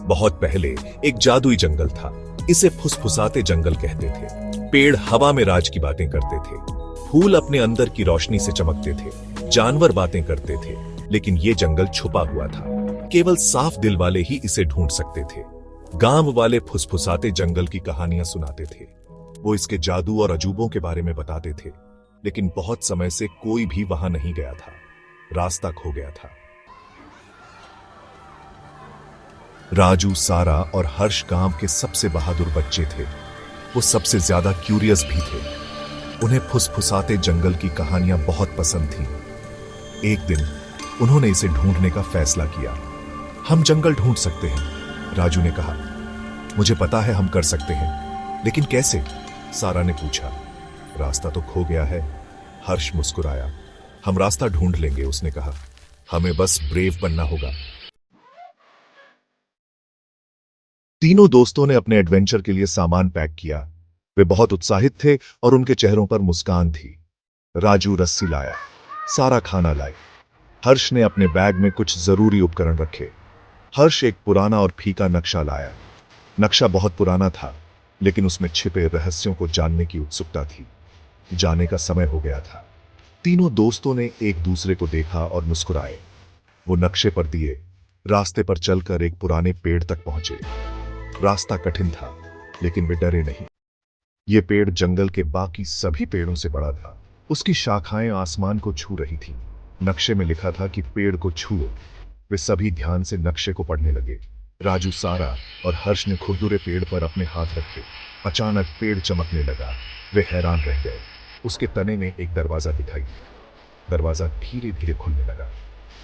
बहुत पहले एक जादुई जंगल था। इसे फुसफुसाते जंगल कहते थे। पेड़ हवा में राज की बातें करते थे, फूल अपने अंदर की रोशनी से चमकते थे, जानवर बातें करते थे, लेकिन ये जंगल छुपा हुआ था। केवल साफ दिल वाले ही इसे ढूंढ सकते थे। गांव वाले फुसफुसाते जंगल की कहानियां सुनाते थे। वो इसके जादू और अजूबों के बारे में बताते थे, लेकिन बहुत समय से कोई भी वहां नहीं गया था। रास्ता खो गया था। राजू, सारा और हर्ष गांव के सबसे बहादुर बच्चे थे। वो सबसे ज्यादा क्यूरियस भी थे। उन्हें फुसफुसाते जंगल की कहानियां बहुत पसंद थीं। एक दिन उन्होंने इसे ढूंढने का फैसला किया। हम जंगल ढूंढ सकते हैं, राजू ने कहा। मुझे पता है हम कर सकते हैं, लेकिन कैसे? सारा ने पूछा। रास्ता तो खो गया है, हर्ष मुस्कुराया। हम रास्ता ढूंढ लेंगे, उसने कहा। हमें बस ब्रेव बनना होगा। तीनों दोस्तों ने अपने एडवेंचर के लिए सामान पैक किया। वे बहुत उत्साहित थे और उनके चेहरों पर मुस्कान थी। राजू रस्सी लाया, सारा खाना लाई। हर्ष ने अपने बैग में कुछ जरूरी उपकरण रखे। हर्ष एक पुराना और फीका नक्शा लाया। नक्शा बहुत पुराना था, लेकिन उसमें छिपे रहस्यों को जानने की उत्सुकता थी। जाने का समय हो गया था। तीनों दोस्तों ने एक दूसरे को देखा और मुस्कुराए। वो नक्शे पर दिए रास्ते पर चलकर एक पुराने पेड़ तक पहुंचे। रास्ता कठिन था, लेकिन वे डरे नहीं। ये पेड़ जंगल के बाकी सभी पेड़ों से बड़ा था। उसकी शाखाएं आसमान को छू रही थीं। नक्शे में लिखा था कि पेड़ को छुओ। वे सभी ध्यान से नक्शे को पढ़ने लगे। राजू, सारा और हर्ष ने खुरदुरे पेड़ पर अपने हाथ रखे। अचानक पेड़ चमकने लगा। वे हैरान रह गए। उसके तने में एक दरवाजा दिखाई दिया। दरवाजा धीरे धीरे खुलने लगा।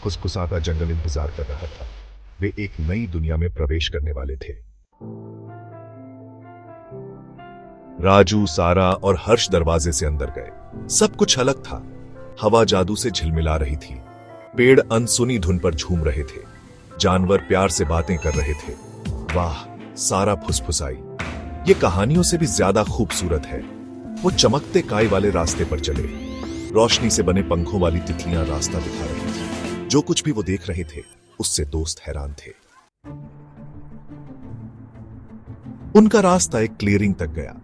फुसफुसाता जंगल इंतजार कर रहा था। वे एक नई दुनिया में प्रवेश करने वाले थे। राजू, सारा और हर्ष दरवाजे से अंदर गए। सब कुछ अलग था। हवा जादू से झिलमिला रही थी। पेड़ अनसुनी धुन पर झूम रहे थे। जानवर प्यार से बातें कर रहे थे। वाह, सारा फुसफुसाई, ये कहानियों से भी ज्यादा खूबसूरत है। वो चमकते काई वाले रास्ते पर चले। रोशनी से बने पंखों वाली तितलियां रास्ता दिखा रही थी। जो कुछ भी वो देख रहे थे, उससे दोस्त हैरान थे। उनका रास्ता एक क्लियरिंग तक गया,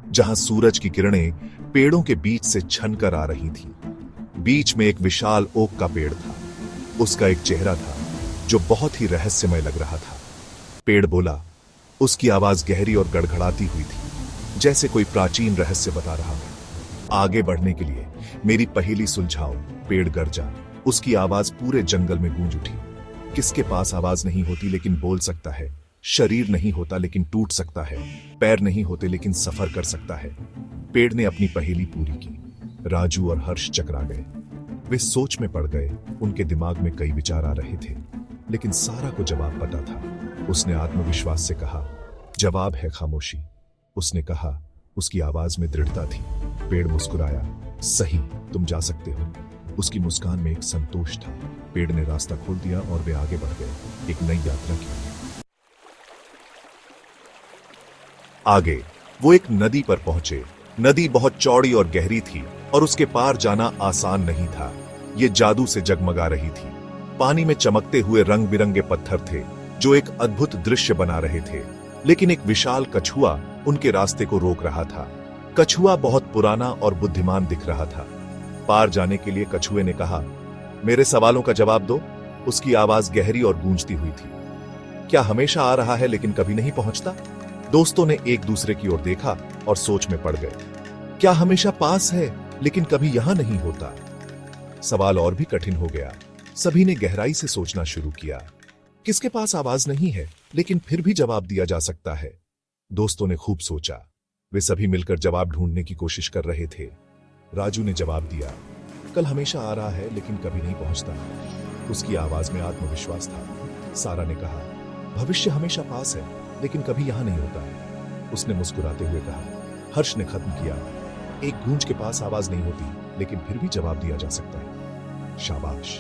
जहां सूरज की किरणें पेड़ों के बीच से छनकर आ रही थीं। बीच में एक विशाल ओक का पेड़ था। उसका एक चेहरा था जो बहुत ही रहस्यमय लग रहा था। पेड़ बोला। उसकी आवाज गहरी और गड़गड़ाती हुई थी, जैसे कोई प्राचीन रहस्य बता रहा हो। आगे बढ़ने के लिए मेरी पहेली सुलझाओ, पेड़ गरजा। उसकी आवाज पूरे जंगल में गूंज उठी। किसके पास आवाज नहीं होती लेकिन बोल सकता है? शरीर नहीं होता लेकिन टूट सकता है। पैर नहीं होते लेकिन सफर कर सकता है। पेड़ ने अपनी पहेली पूरी की। राजू और हर्ष चकरा गए। वे सोच में पड़ गए। उनके दिमाग में कई विचार आ रहे थे, लेकिन सारा को जवाब पता था। उसने आत्मविश्वास से कहा, जवाब है खामोशी। उसने कहा, उसकी आवाज में दृढ़ता थी। पेड़ मुस्कुराया। सही, तुम जा सकते हो। उसकी मुस्कान में एक संतोष था। पेड़ ने रास्ता खोल दिया और वे आगे बढ़ गए, एक नई यात्रा की। आगे वो एक नदी पर पहुंचे। नदी बहुत चौड़ी और गहरी थी और उसके पार जाना आसान नहीं था। ये जादू से जगमगा रही थी। पानी में चमकते हुए रंग बिरंगे पत्थर थे, जो एक अद्भुत दृश्य बना रहे थे। लेकिन एक विशाल कछुआ उनके रास्ते को रोक रहा था। कछुआ बहुत पुराना और बुद्धिमान दिख रहा था। पार जाने के लिए कछुए ने कहा, मेरे सवालों का जवाब दो। उसकी आवाज गहरी और गूंजती हुई थी। क्या हमेशा आ रहा है लेकिन कभी नहीं पहुंचता? दोस्तों ने एक दूसरे की ओर देखा और सोच में पड़ गए। क्या हमेशा पास है लेकिन कभी यहां नहीं होता? सवाल और भी कठिन हो गया। सभी ने गहराई से सोचना शुरू किया। किसके पास आवाज नहीं है लेकिन फिर भी जवाब दिया जा सकता है? दोस्तों ने खूब सोचा। वे सभी मिलकर जवाब ढूंढने की कोशिश कर रहे थे। राजू ने जवाब दिया, कल हमेशा आ रहा है लेकिन कभी नहीं पहुंचता। उसकी आवाज में आत्मविश्वास था। सारा ने कहा, भविष्य हमेशा पास है लेकिन कभी यहां नहीं होता। उसने मुस्कुराते हुए कहा। हर्ष ने खत्म किया, एक गूंज के पास आवाज नहीं होती लेकिन फिर भी जवाब दिया जा सकता है। शाबाश,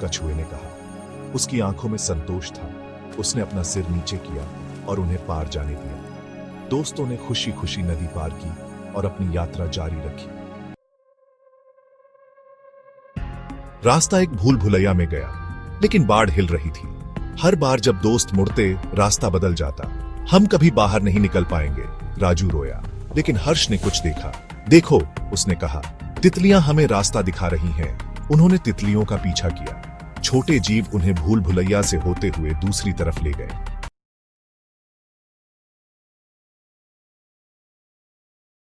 कछुए ने कहा। उसकी आंखों में संतोष था। उसने अपना सिर नीचे किया और उन्हें पार जाने दिया। दोस्तों ने खुशी खुशी नदी पार की और अपनी यात्रा जारी रखी। रास्ता एक भूल भुलैया में गया, लेकिन बाढ़ हिल रही थी। हर बार जब दोस्त मुड़ते रास्ता बदल जाता। हम कभी बाहर नहीं निकल पाएंगे। राजू रोया, लेकिन हर्ष ने कुछ देखा। देखो, उसने कहा, तितलियां हमें रास्ता दिखा रही हैं। उन्होंने तितलियों का पीछा किया। छोटे जीव उन्हें भूल भुलैया से होते हुए दूसरी तरफ ले गए।